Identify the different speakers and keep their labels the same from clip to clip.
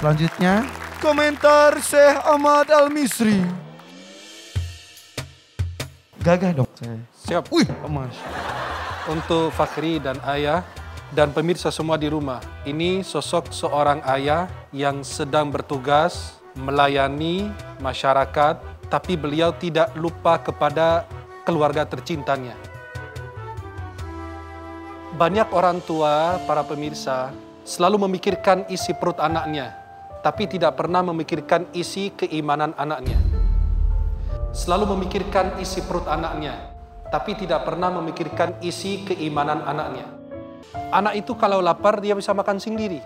Speaker 1: Selanjutnya, komentar Syekh Ahmad Al-Misri. Gagah dong saya.
Speaker 2: Siap.
Speaker 1: Wih, Mas.
Speaker 2: Untuk Fakhri dan ayah dan pemirsa semua di rumah. Ini sosok seorang ayah yang sedang bertugas melayani masyarakat, tapi beliau tidak lupa kepada keluarga tercintanya. Banyak orang tua, para pemirsa, selalu memikirkan isi perut anaknya, tapi tidak pernah memikirkan isi keimanan anaknya. Selalu memikirkan isi perut anaknya, tapi tidak pernah memikirkan isi keimanan anaknya. Anak itu kalau lapar dia bisa makan sendiri.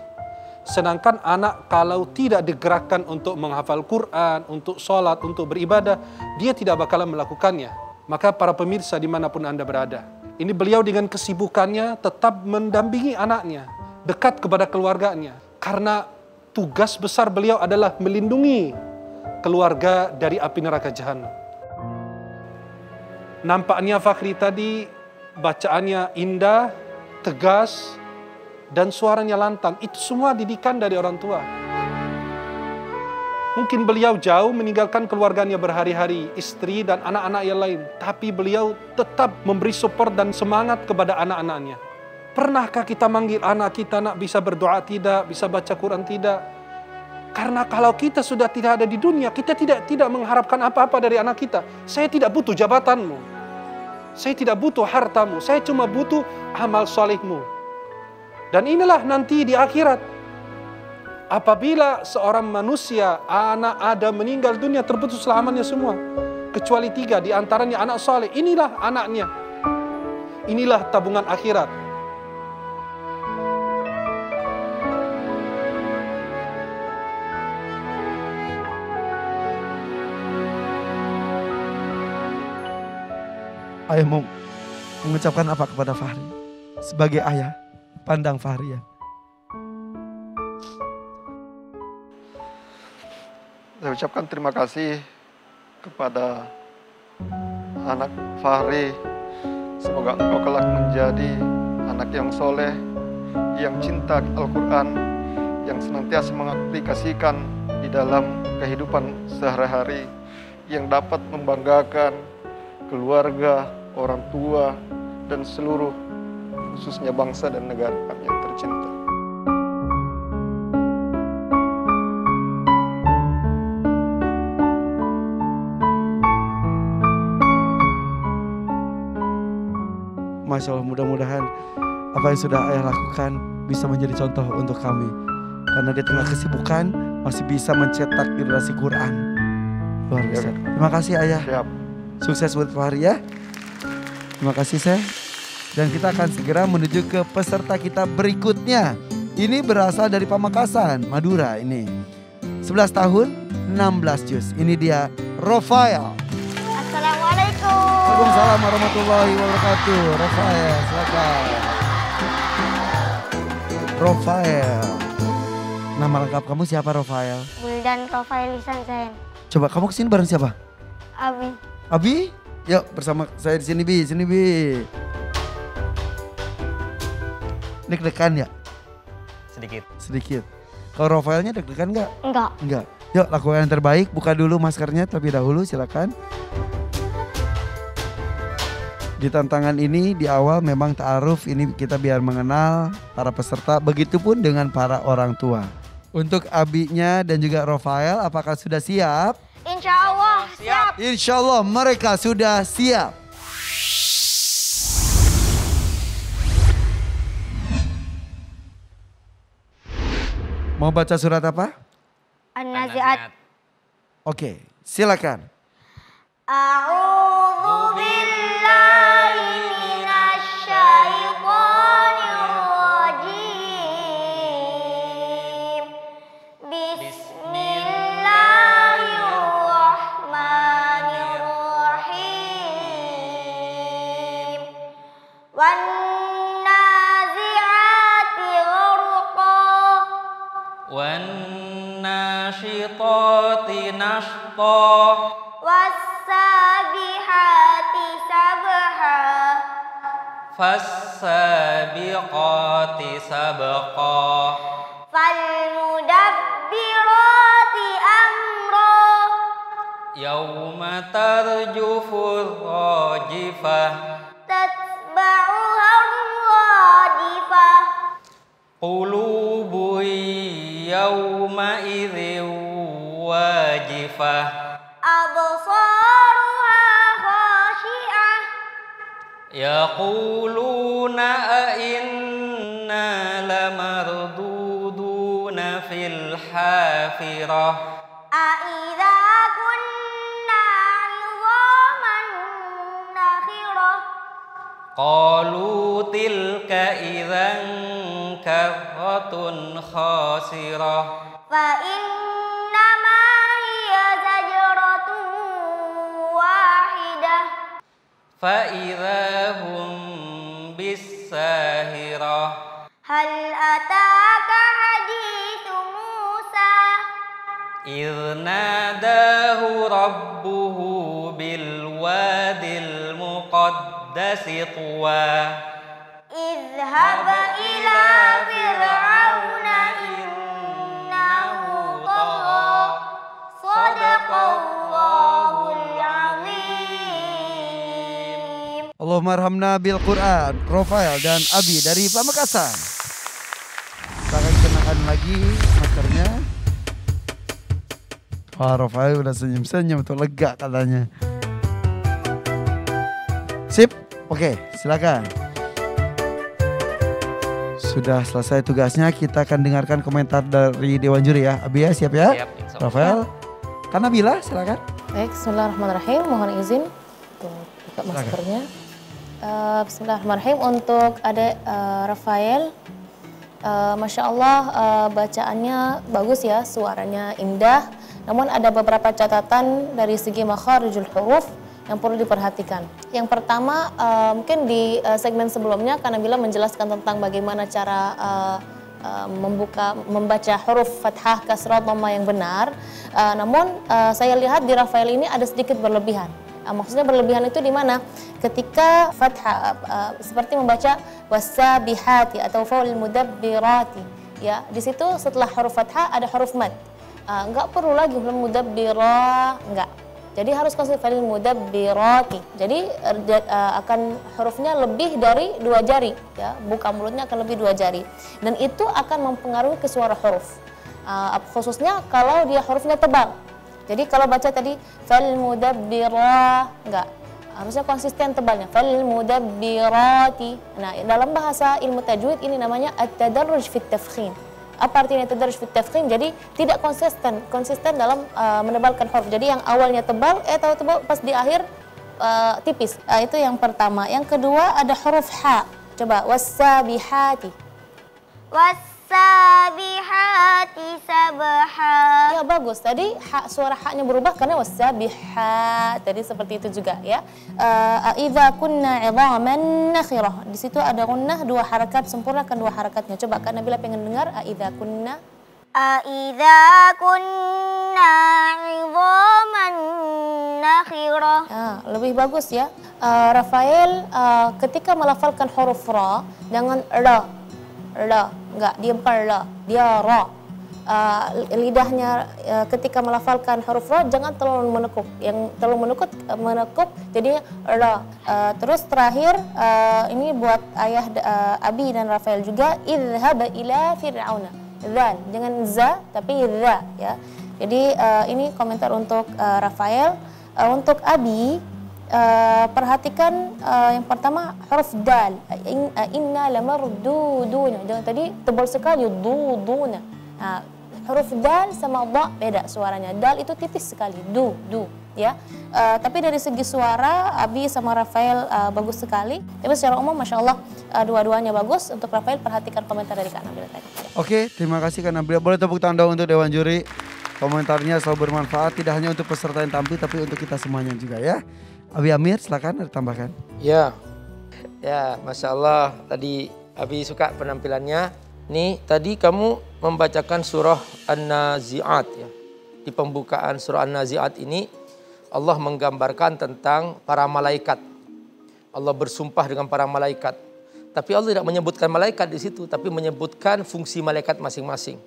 Speaker 2: Sedangkan anak kalau tidak digerakkan untuk menghafal Quran, untuk sholat, untuk beribadah, dia tidak bakalan melakukannya. Maka para pemirsa dimanapun Anda berada, ini beliau dengan kesibukannya tetap mendampingi anaknya, dekat kepada keluarganya. Karena tugas besar beliau adalah melindungi keluarga dari api neraka jahanam. Nampaknya Fakhri tadi bacaannya indah, tegas, dan suaranya lantang. Itu semua didikan dari orang tua. Mungkin beliau jauh meninggalkan keluarganya berhari-hari, istri dan anak-anak yang lain. Tapi beliau tetap memberi support dan semangat kepada anak-anaknya. Pernahkah kita manggil anak kita, nak bisa berdoa tidak, bisa baca Quran tidak? Karena kalau kita sudah tidak ada di dunia, kita tidak mengharapkan apa-apa dari anak kita. Saya tidak butuh jabatanmu. Saya tidak butuh hartamu. Saya cuma butuh amal solehmu. Dan inilah nanti di akhirat. Apabila seorang manusia, anak Adam meninggal dunia, terputus selamanya semua. Kecuali 3, di antaranya anak soleh. Inilah anaknya. Inilah tabungan akhirat.
Speaker 1: Ayah mau mengucapkan apa kepada Fahri? Sebagai ayah, pandang Fahri ya.
Speaker 3: Saya ucapkan terima kasih kepada anak Fahri. Semoga engkau kelak menjadi anak yang soleh, yang cinta Al-Quran, yang senantiasa mengaplikasikan di dalam kehidupan sehari-hari, yang dapat membanggakan keluarga, orang tua, dan seluruh khususnya bangsa dan negara kami yang tercinta.
Speaker 1: Masya Allah, mudah-mudahan apa yang sudah ayah lakukan bisa menjadi contoh untuk kami. Karena di tengah kesibukan masih bisa mencetak generasi Quran. Luar biasa. Terima kasih ayah.
Speaker 3: Siap.
Speaker 1: Sukses buat Fahri ya. Terima kasih Syekh. Dan kita akan segera menuju ke peserta kita berikutnya. Ini berasal dari Pamekasan, Madura ini. 11 tahun, 16 juz. Ini dia Rafael.
Speaker 4: Assalamualaikum.
Speaker 1: Waalaikumsalam warahmatullahi wabarakatuh. Rafael, silakan. Rafael. Nama lengkap kamu siapa Rafael?
Speaker 4: Buldan Rafael Lisan Zain.
Speaker 1: Coba kamu kesini bareng siapa?
Speaker 4: Abi.
Speaker 1: Abi? Yuk bersama saya di sini Bi, sini Bi. Deg-degan ya?
Speaker 5: Sedikit.
Speaker 1: Sedikit. Kalau Rafaelnya deg-degan nggak?
Speaker 4: Enggak.
Speaker 1: Enggak. Yuk lakukan yang terbaik, buka dulu maskernya terlebih dahulu silakan. Di tantangan ini di awal memang ta'aruf, ini kita biar mengenal para peserta, begitupun dengan para orang tua. Untuk Abinya dan juga Rafael, apakah sudah siap?
Speaker 4: Insya Allah siap.
Speaker 1: Insya Allah mereka sudah siap. Mau baca surat apa?
Speaker 4: An-Nazi'at.
Speaker 1: Oke, silakan.
Speaker 4: A'udzu billahi minasy syaithanir rajim. Bismillahirrahmanirrahim. Wan nazi'ati gharqa.
Speaker 5: Wan nashitati nashta.
Speaker 4: Was-sabihati sabha.
Speaker 5: Fas-sabiqati sabqa.
Speaker 4: Fal-mudabbirati
Speaker 5: Yauma tarjufur rajifah.
Speaker 4: تتبعها الرادفة
Speaker 5: Qulubu yawma idzin wajifah.
Speaker 4: أبصارها خاشعة
Speaker 5: Yaquluna a'inna lamarduduna fil hafirah.
Speaker 4: أإذا كنا عظاما نخرة
Speaker 5: Qalu tilka idzan karratun khasirah.
Speaker 4: فإنما هي زجرة واحدة
Speaker 5: Fa'idha hum bis-sahirah.
Speaker 4: هل أتاك حديث موسى
Speaker 5: إذ ناداه ربه بالوادي المقدس طوى.
Speaker 4: اذهب إلى فرعون إنه طغى صدق الله العظيم.
Speaker 1: Allahumma arhamna bil Quran. Rafael dan Abi dari Pamekasan. Kita akan kenakan lagi maskernya. Wah, Rafael udah senyum-senyum tuh, lega katanya. Sip, oke, silakan. Sudah selesai tugasnya, kita akan dengarkan komentar dari Dewan Juri ya. Abi ya, siap ya?
Speaker 5: Siap, insya Allah.
Speaker 1: Rafael, Kanabila silakan.
Speaker 6: Baik, bismillahirrahmanirrahim. Mohon izin untuk buka maskernya. Bismillahirrahmanirrahim. Untuk adik Rafael, Masya Allah bacaannya bagus ya, suaranya indah. Namun ada beberapa catatan dari segi makharijul huruf yang perlu diperhatikan. Yang pertama, mungkin di segmen sebelumnya Kanabila menjelaskan tentang bagaimana cara membaca huruf fathah, kasrah, dhamma yang benar. Namun saya lihat di Rafael ini ada sedikit berlebihan. Maksudnya berlebihan itu di mana? Ketika fathah seperti membaca wasabihati atau faul mudabbirati, ya di situ setelah huruf fathah ada huruf mad. Enggak perlu lagi huruf mudabbira, enggak. Jadi harus konsisten faul mudabbirati. Jadi akan hurufnya lebih dari 2 jari, ya. Buka mulutnya akan lebih 2 jari. Dan itu akan mempengaruhi ke suara huruf. Khususnya kalau dia hurufnya tebal. Jadi kalau baca tadi fal mudabbira, enggak. Harusnya konsisten tebalnya. Fal mudabbirati. Nah, dalam bahasa ilmu tajwid ini namanya at-tadarruj fit tafkhim. Apa artinya tadarruj fit tafkhim? Jadi tidak konsisten dalam menebalkan huruf. Jadi yang awalnya tebal, tebal pas di akhir tipis. Itu yang pertama. Yang kedua ada huruf ha. Coba wasabihati. Wasabihati sabha. Ya bagus. Tadi suara ha-nya berubah karena wasabihat. Tadi seperti itu juga ya. Idza kunna 'idhaman nakhirah. Di situ ada gunnah 2 harakat, sempurnakan 2 harakatnya. Coba Kak Nabila pengen dengar idza kunna.
Speaker 4: أَإِذَا كُنَّا عِظَامًا نَخِرَةً.
Speaker 6: Lebih bagus ya. Rafael ketika melafalkan huruf ra, jangan ra. Enggak, dia bukan ra, dia ra. Lidahnya ketika melafalkan huruf ra jangan terlalu menekuk. Yang terlalu menekuk jadinya ra. Terus terakhir ini buat ayah Abi dan Rafael juga, idhhab ila fir'auna. Zal, jangan za tapi za ya. Jadi ini komentar untuk Rafael. Untuk Abi perhatikan yang pertama huruf dal. Inna lamarduduna. Jangan tadi tebal sekali duduna. Huruf dal sama dha beda suaranya. Dal itu tipis sekali, du ya. Tapi dari segi suara Abi sama Rafael bagus sekali. Tapi secara umum Masya Allah dua-duanya bagus. Untuk Rafael perhatikan komentar dari Kak Nabila tadi.
Speaker 1: Oke, terima kasih Kak Nabila. Boleh tepuk tangan dong untuk Dewan Juri. Komentarnya selalu bermanfaat, tidak hanya untuk peserta yang tampil tapi untuk kita semuanya juga ya. Abi Amir silakan ditambahkan.
Speaker 7: Ya, Masya Allah tadi Abi suka penampilannya. Nih tadi kamu membacakan surah An-Nazi'at ya. Di pembukaan surah An-Nazi'at ini Allah menggambarkan tentang para malaikat. Allah bersumpah dengan para malaikat. Tapi Allah tidak menyebutkan malaikat di situ, tapi menyebutkan fungsi malaikat masing-masing.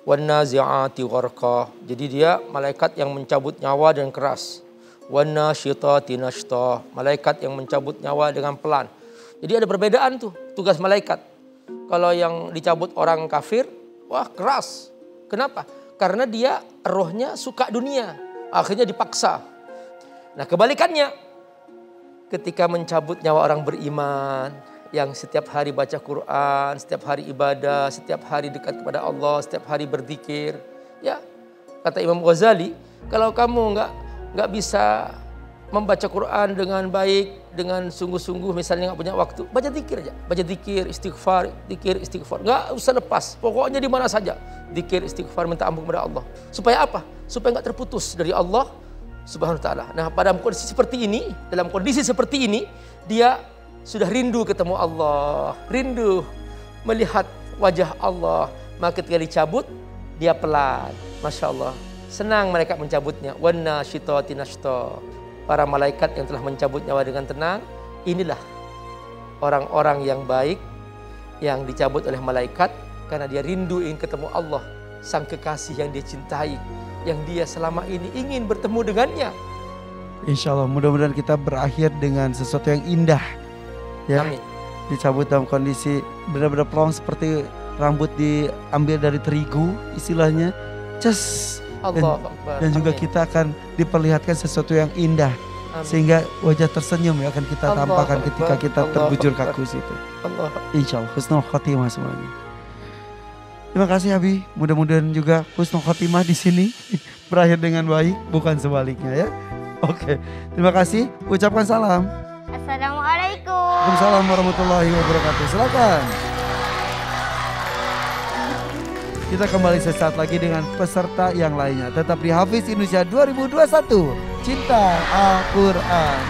Speaker 7: wan nazi'ati gharqa. Jadi dia malaikat yang mencabut nyawa dengan keras. Wan nasyitati nashta, malaikat yang mencabut nyawa dengan pelan. Jadi ada perbedaan tuh tugas malaikat. Kalau yang dicabut orang kafir, wah keras. Kenapa? Karena dia rohnya suka dunia, akhirnya dipaksa. Nah kebalikannya, ketika mencabut nyawa orang beriman, yang setiap hari baca Quran, setiap hari ibadah, setiap hari dekat kepada Allah, setiap hari berzikir. Ya, kata Imam Ghazali, kalau kamu nggak bisa membaca Quran dengan baik, dengan sungguh-sungguh, misalnya nggak punya waktu, baca zikir aja, baca zikir, istighfar, nggak usah lepas, pokoknya di mana saja, zikir, istighfar, minta ampun kepada Allah. Supaya apa? Supaya nggak terputus dari Allah Subhanahu wa Ta'ala. Nah, dalam kondisi seperti ini, dia sudah rindu ketemu Allah, rindu melihat wajah Allah. Maka ketika dicabut, dia pelan. Masya Allah, senang mereka mencabutnya. Wan nasyitati nashta. Para malaikat yang telah mencabut nyawa dengan tenang, inilah orang-orang yang baik yang dicabut oleh malaikat karena dia rindu ingin ketemu Allah, sang kekasih yang dia cintai, yang dia selama ini ingin bertemu dengannya.
Speaker 1: Insya Allah mudah-mudahan kita berakhir dengan sesuatu yang indah. Ya,
Speaker 7: Amin.
Speaker 1: Dicabut dalam kondisi benar-benar plong seperti rambut diambil dari terigu istilahnya. Dan juga kita akan diperlihatkan sesuatu yang indah. Amin. Sehingga wajah tersenyum ya akan kita tampakkan ketika kita terbujur kaku situ. Insya Allah husnul khotimah semuanya. Terima kasih Abi, mudah-mudahan juga husnul khotimah di sini berakhir dengan baik, bukan sebaliknya ya. Oke, terima kasih. Ucapkan salam.
Speaker 4: Assalamualaikum.
Speaker 1: Waalaikumsalam warahmatullahi wabarakatuh. Silakan. Kita kembali sesaat lagi dengan peserta yang lainnya. Tetap di Hafiz Indonesia 2021. Cinta Al-Quran.